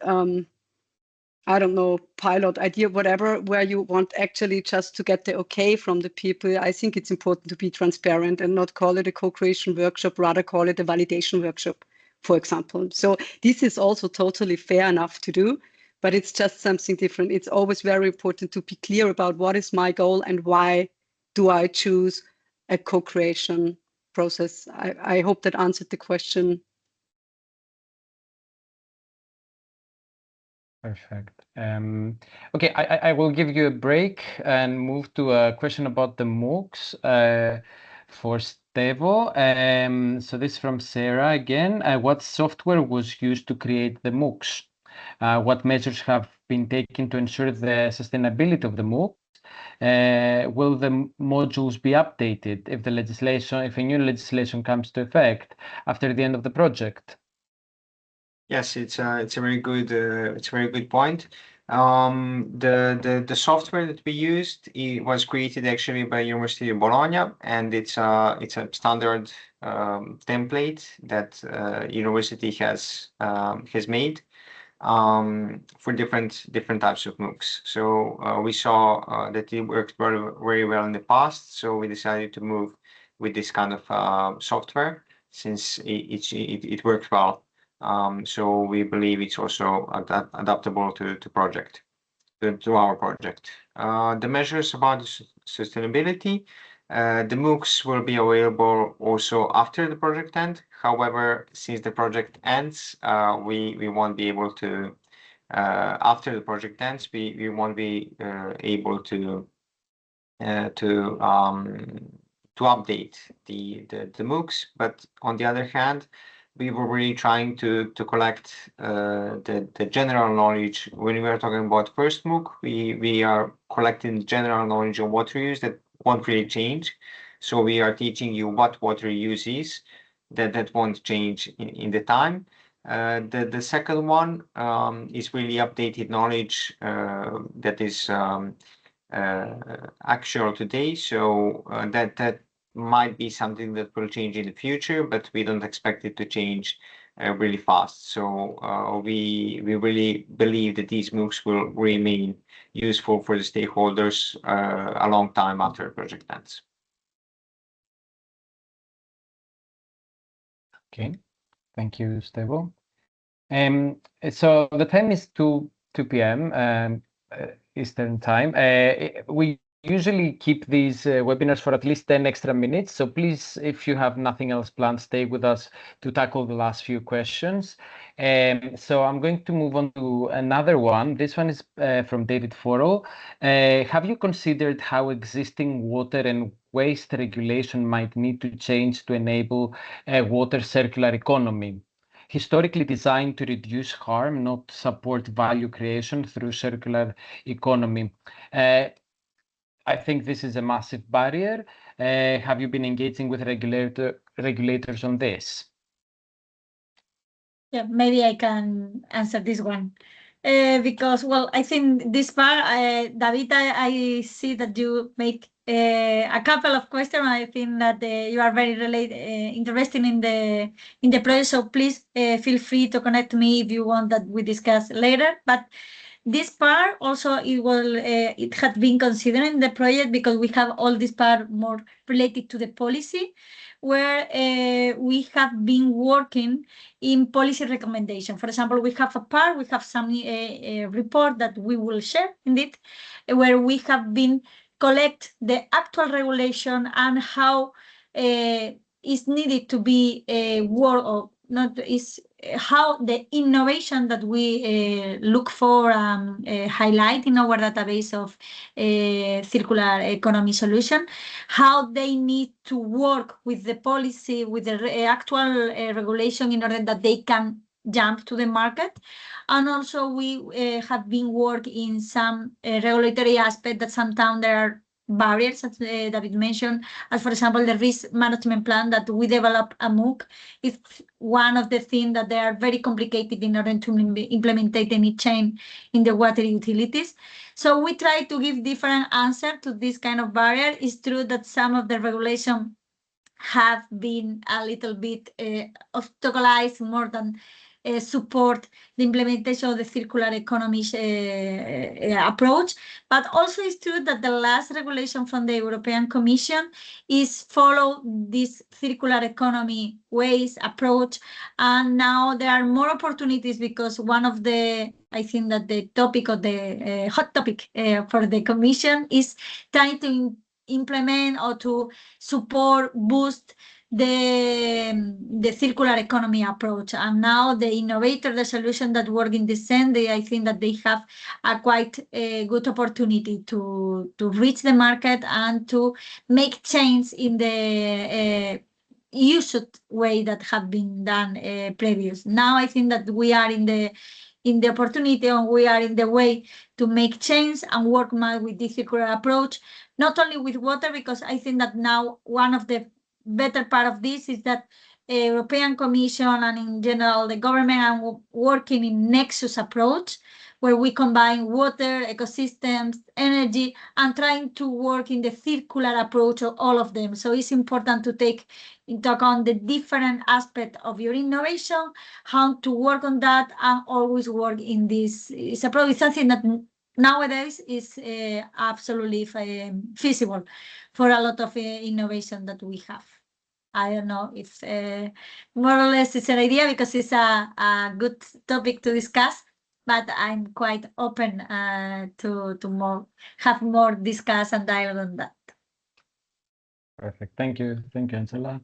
I don't know, pilot idea, whatever, where you want actually just to get the okay from the people, I think it's important to be transparent and not call it a co-creation workshop, rather call it a validation workshop, for example. So this is also totally fair enough to do, but it's just something different. It's always very important to be clear about what is my goal and why do I choose a co-creation process. I hope that answered the question. Perfect. Okay, I will give you a break and move to a question about the MOOCs for Stevo. So this is from Sarah again. What software was used to create the MOOCs? What measures have been taken to ensure the sustainability of the MOOCs? Will the modules be updated if a new legislation comes to effect after the end of the project? Yes, it's a very good point. The software that we used, it was created actually by University of Bologna, and it's a standard template that university has made for different types of MOOCs. So we saw that it worked very, very well in the past, so we decided to move with this kind of software since it worked well. So we believe it's also adaptable to our project. The measures about sustainability, the MOOCs will be available also after the project end. However, since the project ends, we won't be able to. After the project ends, we won't be able to update the MOOCs. But on the other hand, we were really trying to collect the general knowledge. When we are talking about first MOOC, we are collecting general knowledge on water use that won't really change. So we are teaching you what water use is, that won't change in the time. The second one is really updated knowledge that is actual today. So that might be something that will change in the future, but we don't expect it to change really fast. So we really believe that these MOOCs will remain useful for the stakeholders a long time after the project ends. Okay, thank you, Stevo. So the time is 2 p.m. Eastern time. We usually keep these webinars for at least 10 extra minutes. So please, if you have nothing else planned, stay with us to tackle the last few questions. So I'm going to move on to another one. This one is from David Forrell. Have you considered how existing water and waste regulation might need to change to enable a water circular economy? Historically designed to reduce harm, not support value creation through circular economy. I think this is a massive barrier. Have you been engaging with regulators on this? Yeah, maybe I can answer this one. Because, well, I think this part, David, I see that you make a couple of questions. I think that you are very interested in the project. So please feel free to connect me if you want that we discuss later. But this part also it had been considered in the project because we have all this part more related to the policy, where we have been working in policy recommendation. For example, we have some report that we will share indeed, where we have been collect the actual regulation and how is needed to be work or not is how the innovation that we look for highlight in our database of circular economy solution, how they need to work with the policy, with the actual regulation in order that they can jump to the market. And also we have been working in some regulatory aspect that sometimes there are barriers, as David mentioned, as for example, the risk management plan that we develop a MOOC is one of the things that they are very complicated in order to implement any change in the water utilities. So we try to give different answers to this kind of barrier. It's true that some of the regulation have been a little bit obstaculized more than support the implementation of the circular economy approach. But also it's true that the last regulation from the European Commission is follow this circular economy ways approach. And now there are more opportunities because one of the, I think that the topic of the hot topic for the Commission is trying to implement or to support, boost the circular economy approach. And now the innovator, the solution that work in this sense, I think that they have a quite good opportunity to reach the market and to make change in the used way that have been done previous. Now I think that we are in the opportunity, and we are in the way to make change and work more with this circular approach, not only with water, because I think that now one of the better part of this is that European Commission and in general the government are working in nexus approach, where we combine water, ecosystems, energy, and trying to work in the circular approach of all of them. So it's important to take into account the different aspects of your innovation, how to work on that, and always work in this. It's probably something that nowadays is absolutely feasible for a lot of innovation that we have. I don't know if more or less it's an idea because it's a good topic to discuss, but I'm quite open to have more discuss and dialogue on that. Perfect. Thank you, Angela.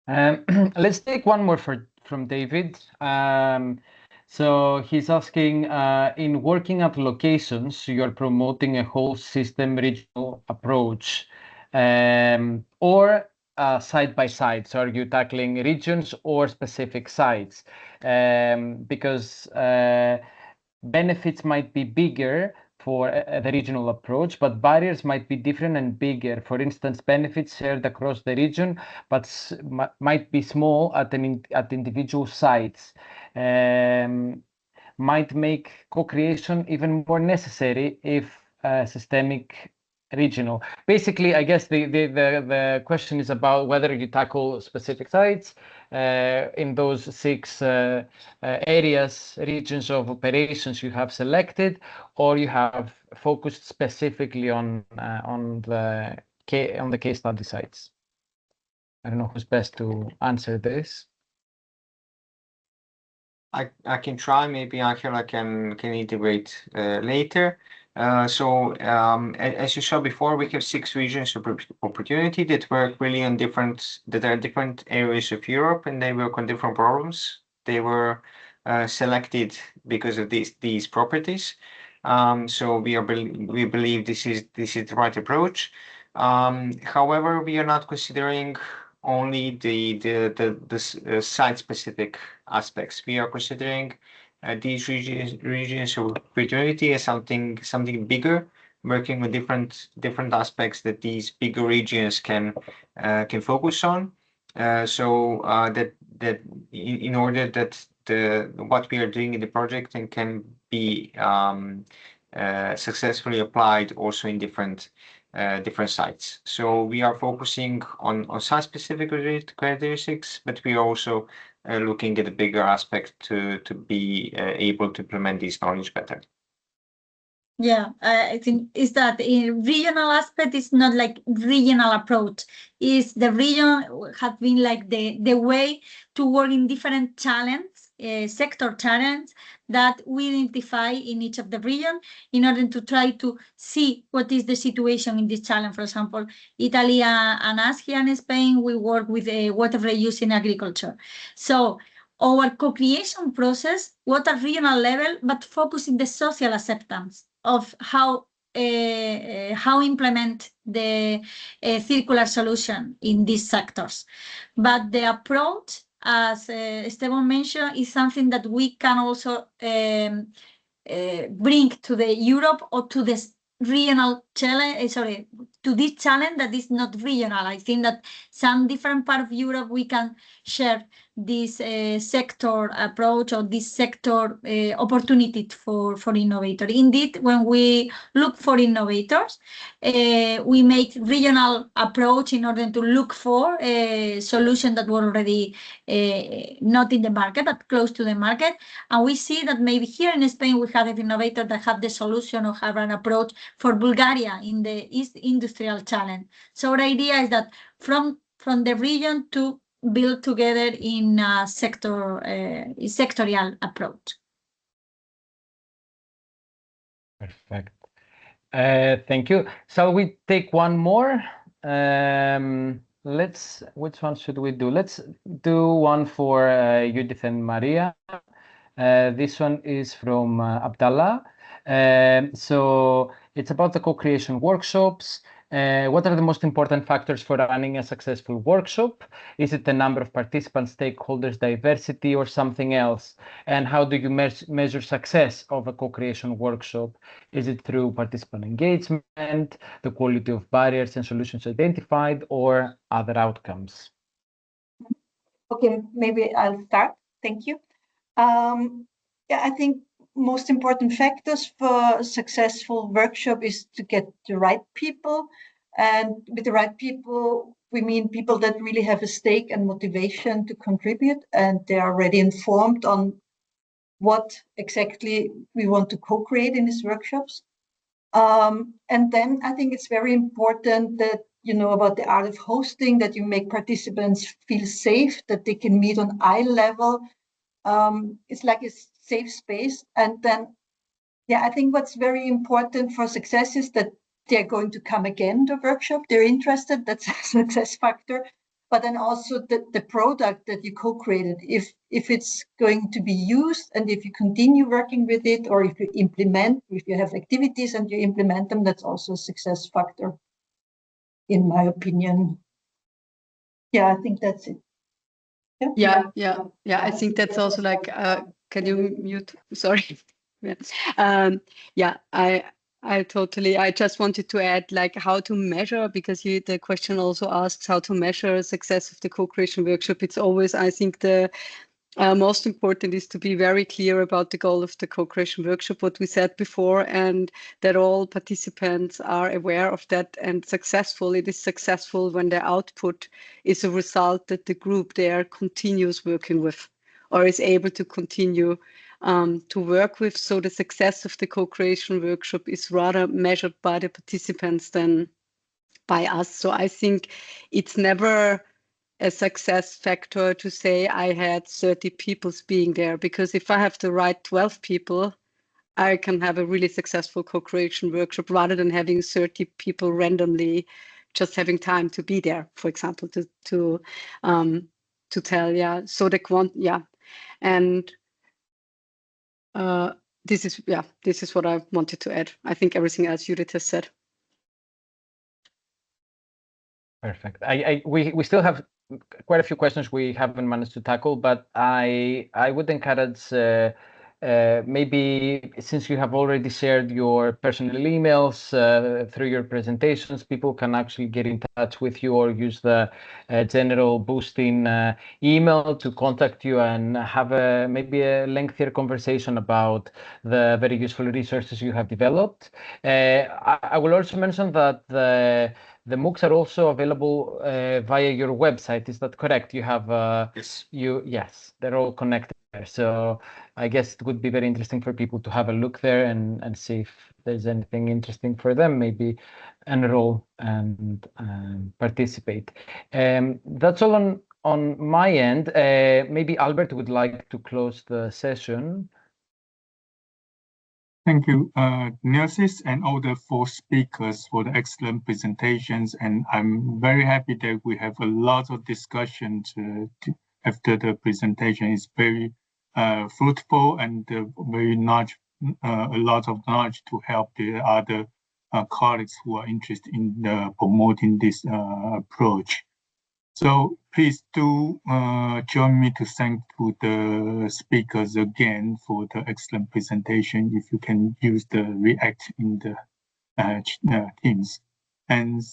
Let's take one more from David. So he's asking, in working at locations, you're promoting a whole system regional approach, or side by side. So are you tackling regions or specific sites? Because benefits might be bigger for the regional approach, but barriers might be different and bigger. For instance, benefits shared across the region, but might be small at individual sites. Might make co-creation even more necessary if systemic regional. Basically, I guess the question is about whether you tackle specific sites in those 6 areas, regions of operations you have selected, or you have focused specifically on the case study sites. I don't know who's best to answer this. I can try. Maybe Angela can integrate later. As you saw before, we have 6 regions of opportunity that work really on different areas of Europe, and they work on different problems. They were selected because of these properties. So we believe this is the right approach. However, we are not considering only the site-specific aspects. We are considering these regions of opportunity as something bigger, working with different aspects that these bigger regions can focus on. That in order that what we are doing in the project and can be successfully applied also in different sites. So we are focusing on site-specific characteristics, but we are also looking at a bigger aspect to be able to implement this knowledge better. Yeah, I think is that in regional aspect is not like regional approach. Is the region have been like the way to work in different challenges, sector challenges that we identify in each of the region in order to try to see what is the situation in this challenge. For example, Italy and us here in Spain, we work with water reuse in agriculture. So our co-creation process was at regional level, but focusing the social acceptance of how implement the circular solution in these sectors. But the approach, as Esteban mentioned, is something that we can also bring to the Europe or to this regional challenge, to this challenge that is not regional. I think that some different part of Europe we can share this sector approach or this sector opportunity for innovator. Indeed, when we look for innovators, we make regional approach in order to look for a solution that were already not in the market, but close to the market. And we see that maybe here in Spain, we have an innovator that have the solution or have an approach for Bulgaria in the East Industrial Challenge. So the idea is that from the region to build together in a sectorial approach. Perfect. Thank you. So we take one more. Which one should we do? Let's do one for Judith and Maria. This one is from Abdallah. So it's about the co-creation workshops. What are the most important factors for running a successful workshop? Is it the number of participants, stakeholders, diversity, or something else? And how do you measure success of a co-creation workshop? Is it through participant engagement, the quality of barriers and solutions identified, or other outcomes? Okay, maybe I'll start. Thank you. Yeah, I think most important factors for a successful workshop is to get the right people. And with the right people, we mean people that really have a stake and motivation to contribute, and they are already informed on what exactly we want to co-create in these workshops. And then I think it's very important that you know about the art of hosting, that you make participants feel safe, that they can meet on eye level. It's like a safe space. And then, yeah, I think what's very important for success is that they're going to come again to the workshop. They're interested. That's a success factor. But then also the product that you co-created, if it's going to be used and if you continue working with it, or if you implement, if you have activities and you implement them, that's also a success factor, in my opinion. Yeah, I think that's it. Yeah. I think that's also like, can you mute? Sorry. I just wanted to add like how to measure, because the question also asks how to measure success of the co-creation workshop. It's always, I think, Most important is to be very clear about the goal of the co-creation workshop, what we said before, and that all participants are aware of that and successful. It is successful when the output is a result that the group there continues working with or is able to continue to work with. So the success of the co-creation workshop is rather measured by the participants than by us. So I think it's never a success factor to say I had 30 people being there, because if I have the right 12 people, I can have a really successful co-creation workshop rather than having 30 people randomly just having time to be there, for example, to tell, yeah. So the and this is what I wanted to add. I think everything else Judith has said. Perfect. We still have quite a few questions we haven't managed to tackle, but I would encourage maybe, since you have already shared your personal emails through your presentations, people can actually get in touch with you or use the general boosting email to contact you and have maybe a lengthier conversation about the very useful resources you have developed. I will also mention that the MOOCs are also available via your website. Is that correct? You have Yes. Yes, they're all connected there. So I guess it would be very interesting for people to have a look there and see if there's anything interesting for them, maybe enroll and participate. That's all on my end. Maybe Albert would like to close the session. Thank you, Nelsis, and all the 4 speakers for the excellent presentations. And I'm very happy that we have a lot of discussions after the presentation. It's very fruitful and very knowledge, a lot of knowledge to help the other colleagues who are interested in promoting this approach. So please do join me to thank to the speakers again for the excellent presentation. If you can use the React in the Teams. And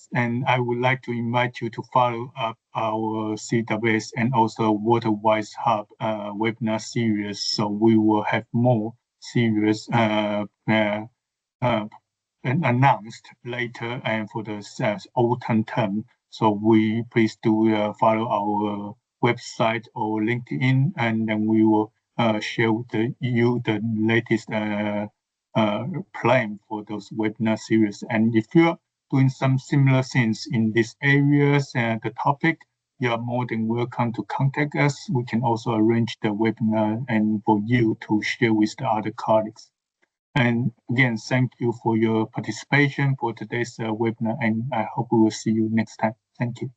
I would like to invite you to follow up our CWS and also WaterWise Hub webinar series. So we will have more series announced later and for the autumn term. So please do follow our website or LinkedIn, and then we will share with you the latest plan for those webinar series. And if you're doing some similar things in these areas and the topic, you are more than welcome to contact us. We can also arrange the webinar and for you to share with the other colleagues. And again, thank you for your participation for today's webinar, and I hope we will see you next time. Thank you.